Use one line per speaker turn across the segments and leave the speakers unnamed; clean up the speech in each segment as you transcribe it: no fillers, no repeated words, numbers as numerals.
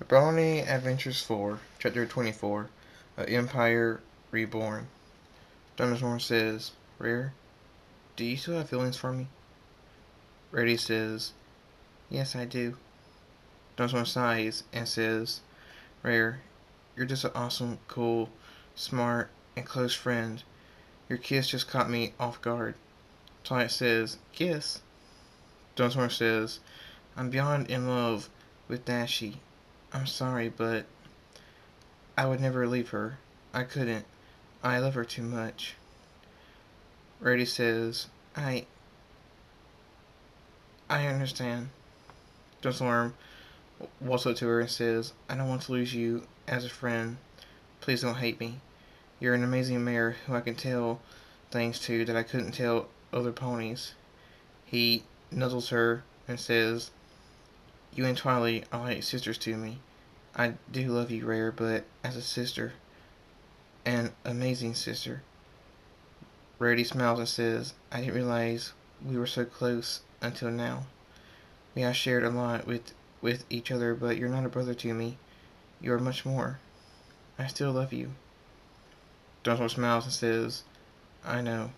Brony Adventures 4, Chapter 24, Empire Reborn. Thunderstorm says, Rare, do you still have feelings for me? Rarity says, Yes, I do. Thunderstorm sighs and says, Rare, you're just an awesome, cool, smart, and close friend. Your kiss just caught me off guard. Twilight says, Kiss? Thunderstorm says, I'm beyond in love with Dashie. I'm sorry, but I would never leave her. I couldn't. I love her too much. Rarity says, I understand. Thunderstorm walks up to her and says, I don't want to lose you as a friend. Please don't hate me. You're an amazing mare who I can tell things to that I couldn't tell other ponies. He nuzzles her and says, You and Twilight are like sisters to me. I do love you, Rare, but as a sister. An amazing sister. Rarity smiles and says, I didn't realize we were so close until now. We have shared a lot with each other, but you're not a brother to me. You are much more. I still love you. Dunsmore smiles and says, I know.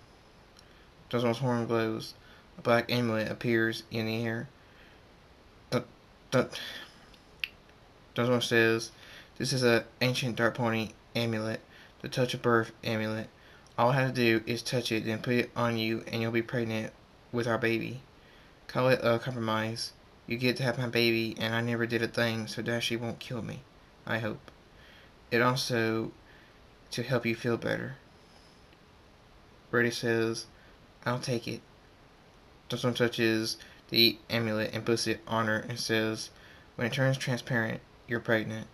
Dunsmore's horn glows. A black amulet appears in the air. Dunsmore says, This is an ancient dark pony amulet, the touch of birth amulet. All I have to do is touch it, then put it on you, and you'll be pregnant with our baby. Call it a compromise. You get to have my baby, and I never did a thing, so Dashie won't kill me. I hope. It also to help you feel better. Brady says, I'll take it. Dustin touches the amulet and puts it on her and says, When it turns transparent, you're pregnant.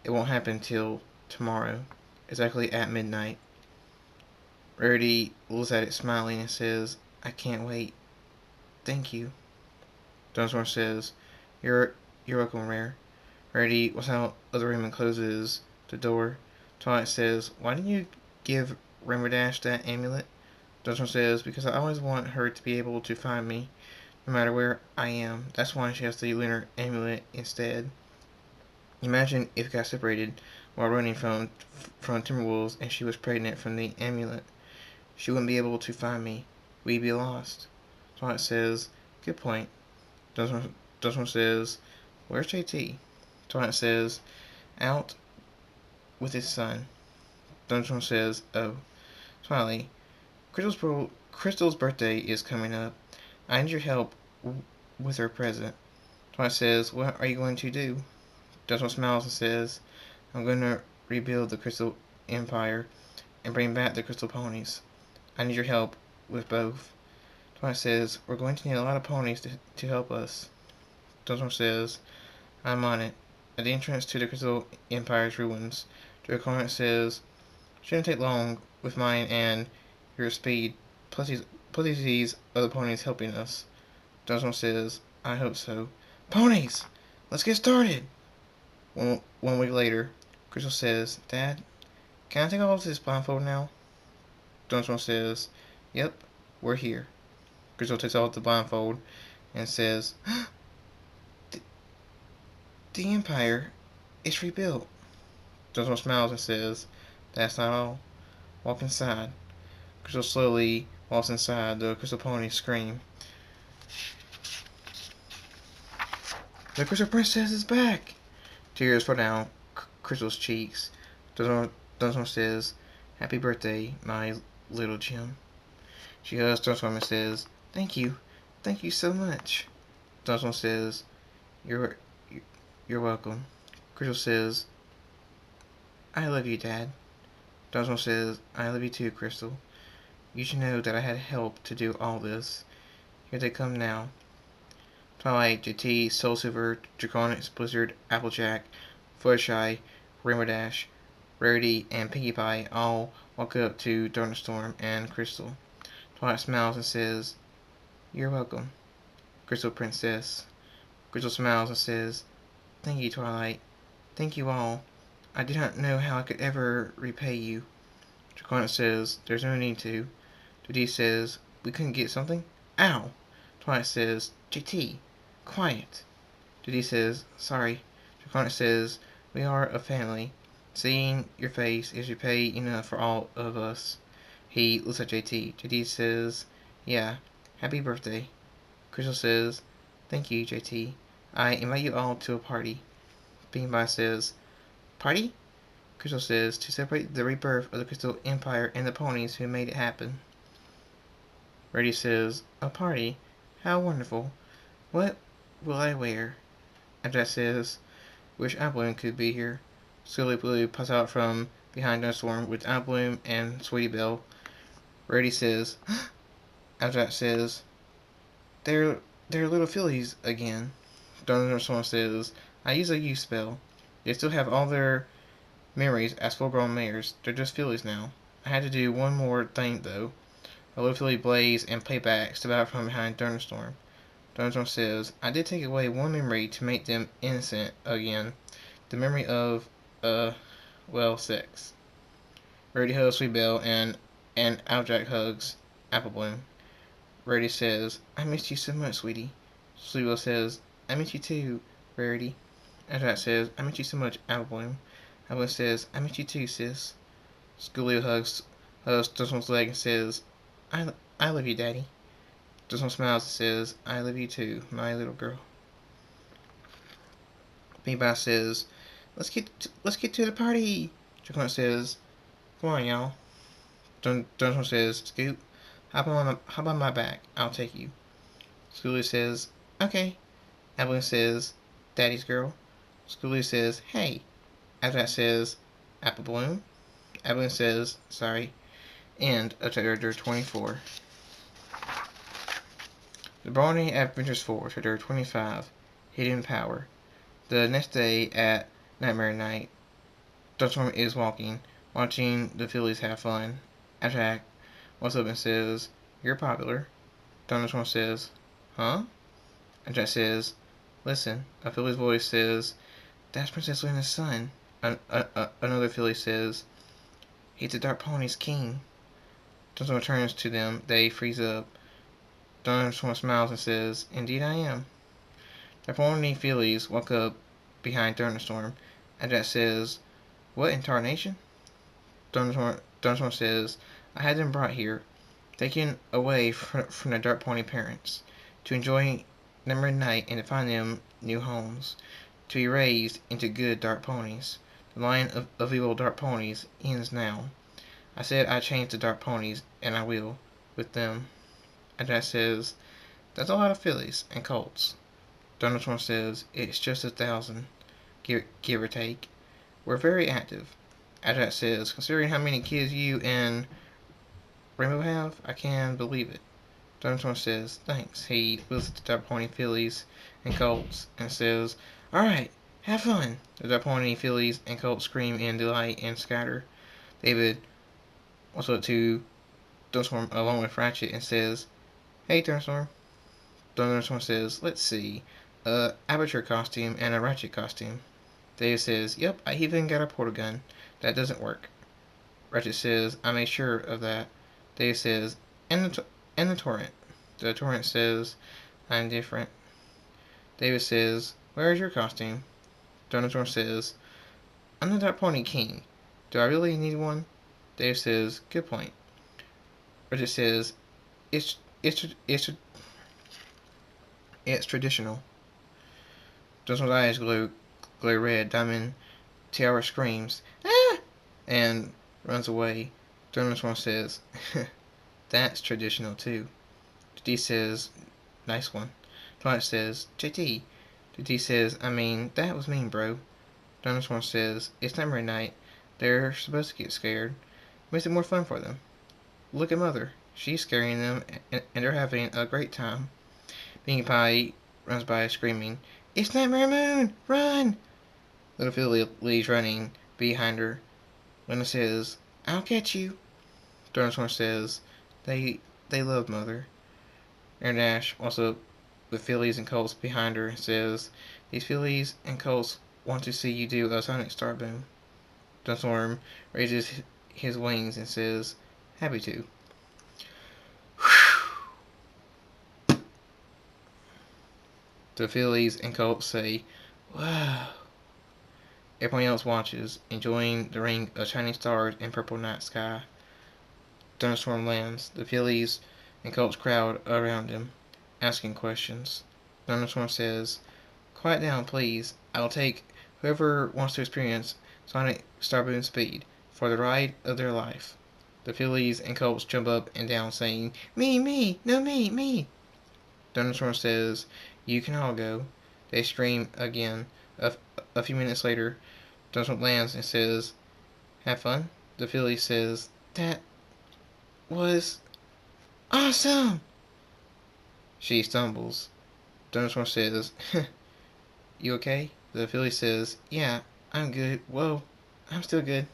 It won't happen till tomorrow, exactly at midnight. Rarity looks at it smiling and says, I can't wait. Thank you. Dunsmore says, You're welcome, Rare. Rarity walks out of the room and closes the door. Twilight says, Why didn't you give Rainbow Dash that amulet? Dunsmore says, Because I always want her to be able to find me, no matter where I am. That's why she has the lunar amulet instead. Imagine if it got separated while running from Timberwolves and she was pregnant from the amulet. She wouldn't be able to find me. We'd be lost. Twilight says, Good point. Dunsmore says, Where's JT? Twilight says, Out with his son. Dunsmore says, Oh. Twilight, Crystal's birthday is coming up. I need your help with her present. Twilight says, What are you going to do? Dunsmore smiles and says, I'm going to rebuild the Crystal Empire and bring back the Crystal Ponies. I need your help with both. Twilight says, We're going to need a lot of ponies to help us. Dunsmore says, I'm on it. At the entrance to the Crystal Empire's ruins, the requirement says, Shouldn't take long with mine and your speed, plus these other ponies helping us. Dunsmore says, I hope so. Ponies! Let's get started! One week later, Crystal says, Dad, can I take off this blindfold now? Dunsmore says, Yep, we're here. Crystal takes off the blindfold and says, The Empire is rebuilt. Dunsmore smiles and says, That's not all. Walk inside. Crystal slowly walks inside. The Crystal ponies scream. The Crystal Princess is back! Tears fall down Crystal's cheeks. Dunsmore says, Happy birthday, my little Jim. She hugs Dunsmore and says, Thank you so much. Dunsmore says, You're welcome. Crystal says, I love you, Dad. Dunsmore says, I love you too, Crystal. You should know that I had help to do all this. Here they come now. Twilight, JT, Soul Silver, Draconix, Blizzard, Applejack, Fluttershy, Rainbow Dash, Rarity, and Pinkie Pie all walk up to Thunderstorm and Crystal. Twilight smiles and says, You're welcome, Crystal Princess. Crystal smiles and says, Thank you, Twilight. Thank you all. I did not know how I could ever repay you. Draconix says, There's no need to. JT says, We couldn't get something? Ow! Twilight says, JT, quiet. JT says, Sorry. Draconic says, we are a family. Seeing your face is repay enough for all of us. He looks at JT. JT says, yeah, happy birthday. Crystal says, thank you, JT. I invite you all to a party. Beanbot says, party? Crystal says, to celebrate the rebirth of the Crystal Empire and the ponies who made it happen. Reddy says, a party? How wonderful. What will I wear? Abjack says, wish Appleblossom could be here. Silly Blue pops out from behind Duststorm with Appleblossom and Sweetie Belle. Reddy says, Abjack says, they're little fillies again. Duststorm says, I use a use spell. They still have all their memories as full-grown mares. They're just fillies now. I had to do one more thing though. A little filly Blaze and Playback step out from behind Thunderstorm. Thunderstorm says, I did take away one memory to make them innocent again. The memory of, sex. Rarity hugs Sweet Belle and Aljack hugs Applebloom. Rarity says, I missed you so much, sweetie. Sweet Belle says, I miss you too, Rarity. Aljack says, I miss you so much, Applebloom. Applebloom says, I miss you too, sis. Schoolio hugs Duststorm's leg and says, I love you, Daddy. Duststorm smiles and says, I love you too, my little girl. Beanbot says, let's get to the party. Draconic says, come on, y'all. Duststorm says, Scoot, hop on my back. I'll take you. Schoolio says, okay. Appleblossom says, Daddy's girl. Schoolio says, hey. Abjack says, Applebloom. Appleblossom says, sorry. End of chapter 24. The Brony Adventures 4, chapter 25, Hidden Power. The next day at Nightmare Night, Duststorm is watching the fillies have fun. Abjack walks up and says, you're popular. Duststorm says, huh? Abjack says, listen. A filly's voice says, that's Princess Luna's son. Another filly says, he's the Dark Pony's king. Duststorm turns to them. They freeze up. Duststorm smiles and says, indeed I am. The pony fillies walk up behind Thunderstorm. Abjack says, what in tarnation? Thunderstorm says, I had them brought here, taken away from their Dark Pony parents, to enjoy Nightmare Night and to find them new homes, to be raised into good Dark Ponies. The line of evil Dark Ponies ends now. I said I'd change the Dark Ponies, and I will, with them. Abjack says, that's a lot of fillies and colts. Thunderstorm says, it's just 1,000, give or take. We're very active. Abjack says, considering how many kids you and Rainbow have, I can't believe it. Thunderstorm says, thanks. He looks at the Dark Pony fillies and colts and says, alright, have fun. The Dark Pony fillies and colts scream in delight and scatter. David walks up to Thunderstorm along with Ratchet and says, hey Thunderstorm. Thunderstorm says, let's see, Aperture costume and a Ratchet costume. David says, yep, I even got a portal gun. That doesn't work. Ratchet says, I made sure of that. David says, and the torrent. The torrent says, I'm different. David says, where is your costume? Thunderstorm says, I'm the Dark Pony King. Do I really need one? Dave says, good point. Ratchet says, it's traditional. Thunderstorm's eyes glow red. Diamond Tiara screams, ah! And runs away. Thunderstorm says, that's traditional too. JT says, nice one. Twilight says, JT. JT says, I mean, that was mean, bro. Thunderstorm says, it's Nightmare Night. They're supposed to get scared. Makes it more fun for them. Look at Mother. She's scaring them, and they're having a great time. Pinkie Pie runs by screaming, it's Nightmare Moon! Run! Little Philly leaves running behind her. Luna says, I'll catch you. Thunderstorm says, they love Mother. Aaron Dash, also with fillies and colts behind her, says, these fillies and colts want to see you do a sonic star boom. Thunderstorm raises his wings and says, happy to. The fillies and colts say, wow. Everyone else watches, enjoying the ring of shining stars and purple night sky. Thunderstorm lands. The Phillies and Colts crowd around him, asking questions. Thunderstorm says, "Quiet down, please. I'll take whoever wants to experience sonic starboard speed for the ride of their life." The Phillies and Colts jump up and down, saying, "Me, no me." Thunderstorm says, "You can all go." They scream again. A few minutes later, Thunderstorm lands and says, "Have fun?" The Philly says, "That was awesome." She stumbles. Thunderstorm says, "You okay?" The Philly says, "Yeah, I'm good. Whoa, I'm still good."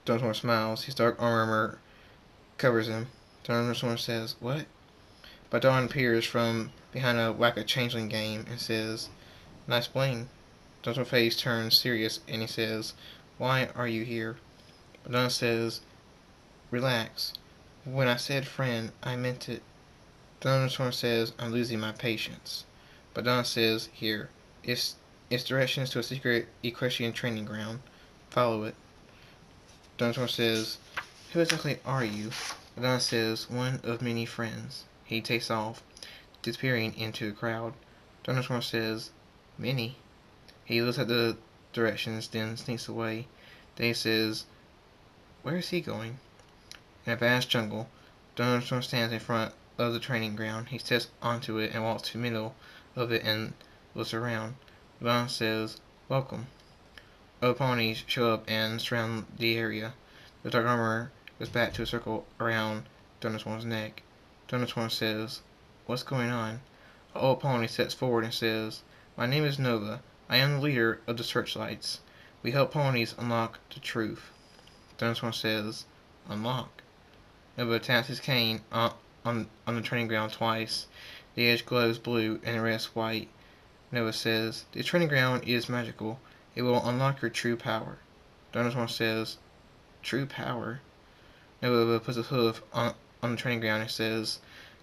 Thunderstorm smiles. His dark armor covers him. Thunderstorm says, "What?" But Dawn appears from behind a whack of changeling game and says, "Nice bling." Thunderstorm's face turns serious and he says, "Why are you here?" Dawn says, "Relax. When I said friend, I meant it." Thunderstorm says, "I'm losing my patience." But Dawn says, "Here, it's directions to a secret equestrian training ground. Follow it." Thunderstorm says, "Who exactly are you?" Dawn says, "One of many friends." He takes off, disappearing into the crowd. Thunderstorm says, "Many?" He looks at the directions, then sneaks away. Then he says, "Where is he going?" In a vast jungle, Thunderstorm stands in front of the training ground. He steps onto it and walks to the middle of it and looks around. Dawn says, "Welcome." Other ponies show up and surround the area. The dark armor goes back to a circle around Thunderstorm's neck. Thunderstorm says, "What's going on?" An old pony steps forward and says, "My name is Nova. I am the leader of the Searchlights. We help ponies unlock the truth." Thunderstorm says, "Unlock." Nova taps his cane on the training ground twice. The edge glows blue and the rest white. Nova says, "The training ground is magical. It will unlock your true power." Thunderstorm says, "True power?" Nova puts a hoof on the training ground and says,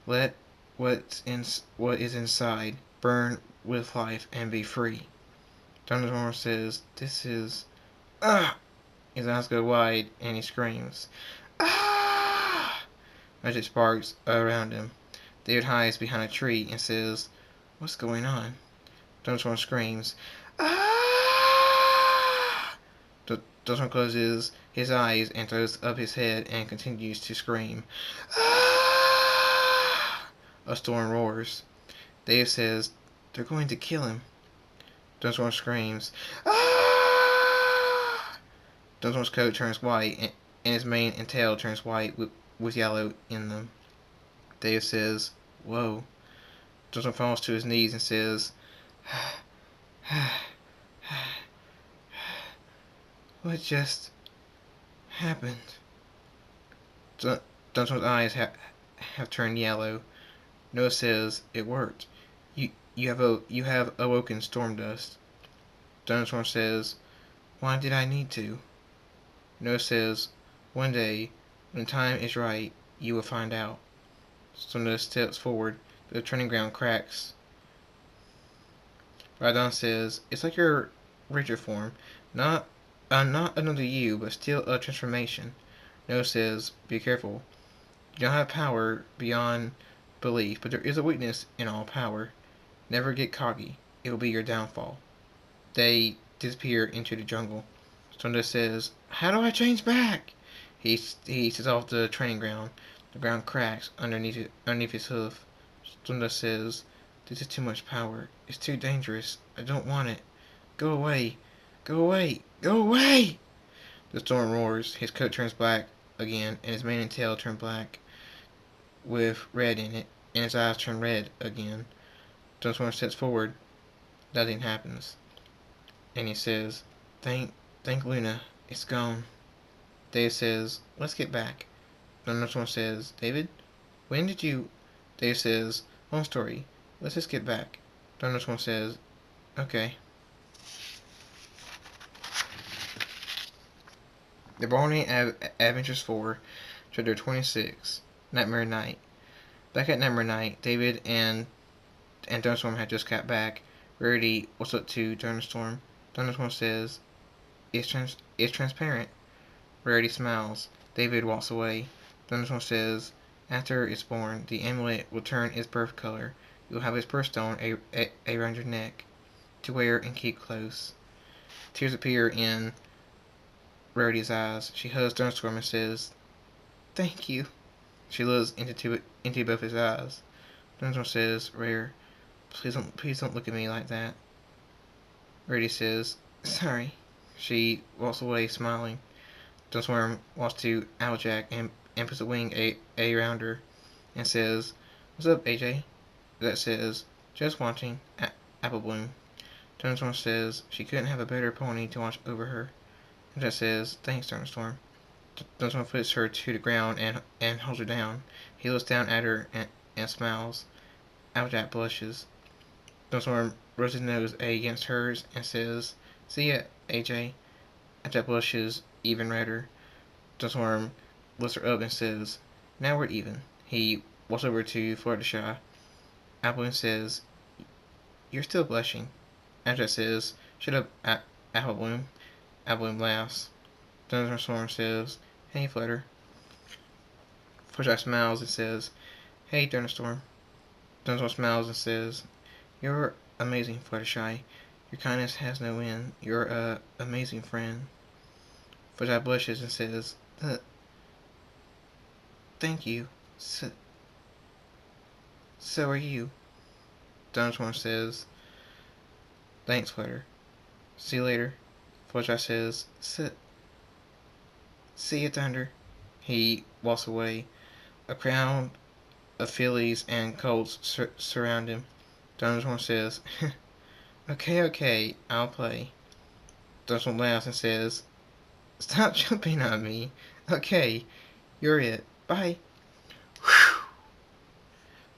"Let what is inside burn with life and be free." Thunderstorm says, "This is..." Ah! His eyes go wide and he screams, "Ah!" Magic sparks around him. David hides behind a tree and says, "What's going on?" Thunderstorm screams, "Ah!" Thunderstorm closes his eyes and throws up his head and continues to scream, "Ah!" A storm roars. Dave says, "They're going to kill him." Thunderstorm screams, "Ah!" Thunderstorm's coat turns white and his mane and tail turns white with yellow in them. Dave says, "Whoa." Thunderstorm falls to his knees and says, "What just happened?" Thunderstorm's eyes have turned yellow. Noah says, "It worked. You have awoken storm dust." Thunderstorm says, "Why did I need to?" Noah says, "One day, when the time is right, you will find out." Stardust steps forward. The training ground cracks. Radon says, "It's like your Ranger form. Not another you, but still a transformation." Noah says, "Be careful. You don't have power beyond belief, but there is a weakness in all power. Never get cocky. It will be your downfall." They disappear into the jungle. Stardust says, "How do I change back?" He sets off the training ground. The ground cracks underneath his hoof. Stardust says, "This is too much power. It's too dangerous. I don't want it. Go away. Go away. Go away!" The storm roars. His coat turns black again, and his mane and tail turn black with red in it, and his eyes turn red again. Thunderstorm steps forward. Nothing happens. And he says, Thank Luna. It's gone." Dave says, "Let's get back." Thunderstorm says, "David, when did you..." Dave says, "Long story. Let's just get back." Thunderstorm says, "Okay." The Brony Adventures 4, Chapter 26, Nightmare Night. Back at Nightmare Night, David and Thunderstorm had just got back, Rarity walks up to Thunderstorm. Thunderstorm says, it's transparent. Rarity smiles. David walks away. Thunderstorm says, after it's born, the amulet will turn its birth color. You'll have its birthstone around your neck to wear and keep close. Tears appear in Rarity's eyes. She hugs Thunderstorm and says, thank you. She looks into both his eyes. Thunderstorm says, Rare, please don't look at me like that. Rarity says, sorry. She walks away smiling. Thunderstorm walks to Applejack and puts a wing around her and says, what's up, AJ? That says, just watching Apple Bloom. Thunderstorm says she couldn't have a better pony to watch over her. And that says, thanks, Thunderstorm. Thunderstorm puts her to the ground and holds her down. He looks down at her and smiles. Applejack blushes. Thunderstorm rubs his nose against hers and says, see ya, AJ. Applejack blushes even redder. Thunderstorm lifts her up and says, now we're even. He walks over to Fluttershy. Apple says, you're still blushing. Applejack says, shut up, Apple Bloom. Apple Bloom laughs. Thunderstorm says, hey, Flutter. Fluttershy smiles and says, hey, Thunderstorm. Thunderstorm smiles and says, you're amazing, Fluttershy. Your kindness has no end. You're an amazing friend. Fluttershy blushes and says, thank you. So are you. Thunderstorm says, thanks, Flutter. See you later. Fluttershy says, see you, Thunder. He walks away. A crowd of fillies and colts surround him. Thunderstorm says, okay, I'll play. Thunderstorm laughs and says, stop jumping on me. Okay, you're it. Bye.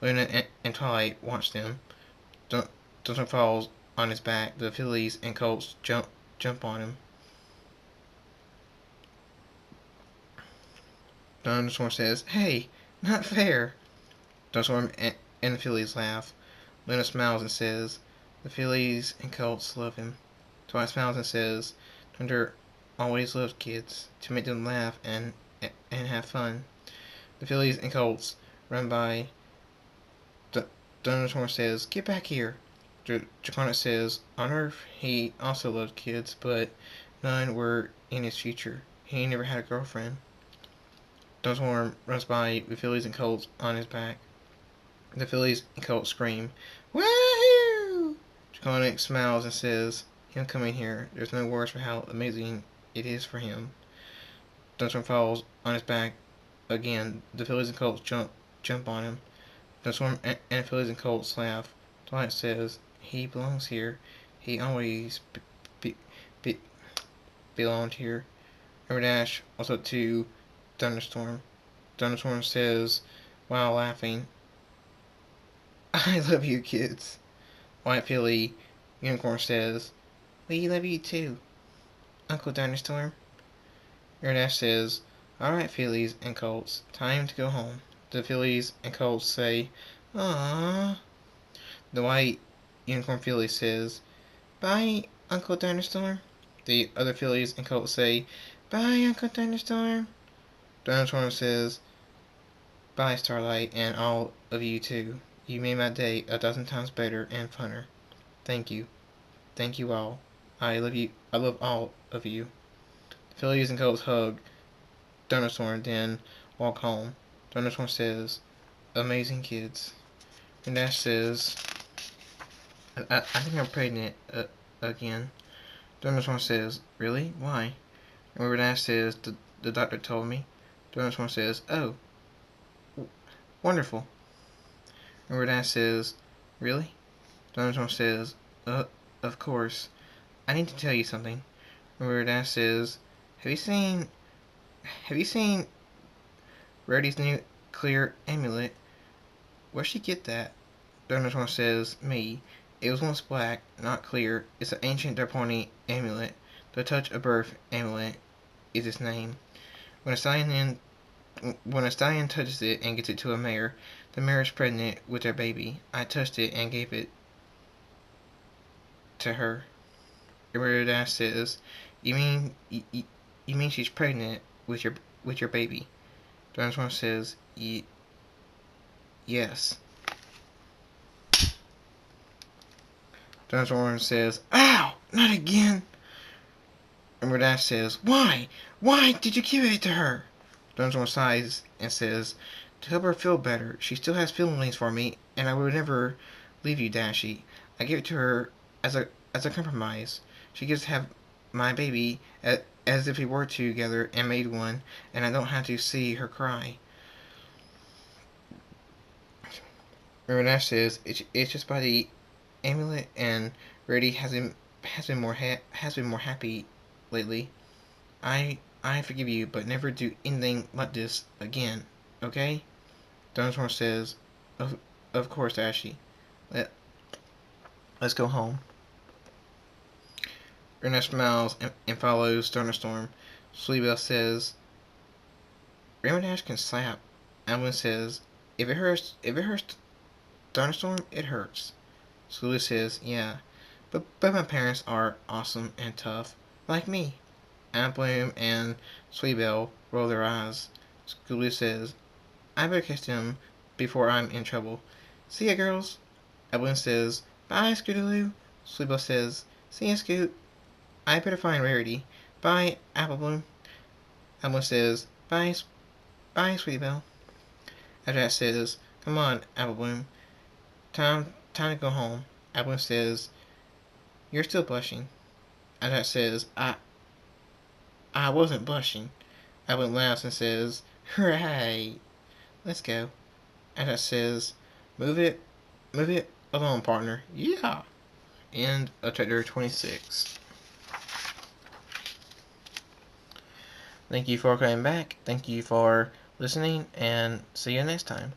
Luna and Twilight watch them. Thunderstorm falls on his back. The fillies and colts jump on him. Thunderstorm says, hey, not fair. Thunderstorm and the fillies laugh. Luna smiles and says, the fillies and colts love him. Twilight smiles and says, Thunder always loves kids, to make them laugh and have fun. The fillies and colts run by. Thunderstorm says, get back here. Draconic says, on Earth he also loved kids, but none were in his future. He never had a girlfriend. Thunderstorm runs by with fillies and colts on his back. The fillies and colts scream, woohoo! Draconic smiles and says, him coming here, there's no words for how amazing it is for him. Thunderstorm falls on his back again. The fillies and colts jump on him. Thunderstorm and the fillies and colts laugh. Twilight says, he belongs here. He always belonged here. Dash walks up to Thunderstorm. Thunderstorm says, while laughing, I love you, kids. White Filly Unicorn says, we love you too, Uncle Thunderstorm. Dash says, alright, fillies and colts, time to go home. The fillies and colts say, aww. The white Unicorn Filly says, bye, Uncle Thunderstorm. The other fillies and colts say, bye, Uncle Thunderstorm. Thunderstorm says, bye, Starlight, and all of you too. You made my day 1,000 times better and funner. Thank you. Thank you all. I love you. I love all of you. The fillies and colts hug Thunderstorm, then walk home. Thunderstorm says, amazing kids. And Dash says, I think I'm pregnant again. Thunderstorm says, really? Why? And Dash says, the doctor told me. Thunderstorm says, oh, wonderful. And Dash says, really? Thunderstorm says, of course. I need to tell you something. And Dash says, have you seen Rarity's new clear amulet? Where'd she get that? Thunderstorm says, me. It was once black, not clear. It's an ancient Darponi amulet. The Touch of Birth amulet is its name. When a stallion touches it and gets it to a mare, the mare is pregnant with their baby. I touched it and gave it to her. Every Dash says, "You mean you mean she's pregnant with your baby?" Dinosaur says, "Yes." Dinosaur says, "Ow! Not again!" Ember Dash says, "Why? Why did you give it to her?" Dinosaur sighs and says, "To help her feel better. She still has feelings for me, and I would never leave you, Dashy. I gave it to her as a compromise. She gets to have my baby as if we were together and made one, and I don't have to see her cry." Ember Dash says, "It's just by the amulet, and Rarity has been more happy lately. I forgive you, but never do anything like this again, okay?" Dinosaur says, Of course, Ashy. Let's go home." Erna smiles and follows Thunderstorm. Sweetbell says, "Rainbow Dash can slap." Alvin says, if it hurts Thunderstorm, it hurts." Scooby says, "Yeah, but my parents are awesome and tough, like me." Applebeam and Sweetbell roll their eyes. Scooby says, "I better catch them before I'm in trouble. See ya, girls." Applebeam says, "Bye, Scootaloo." Sweetbell says, "See ya, Scoot. I better find Rarity. Bye, Applebloom." Applebeam says, Bye, Sweetbell." Applejack says, "Come on, Applebloom. Time to go home." Applebeam says, "You're still blushing." Applejack says, I wasn't blushing." Applebeam laughs and says, "Right. Let's go." Applejack says, Move it along, partner." Yeah. End of chapter 26. Thank you for coming back. Thank you for listening, and see you next time.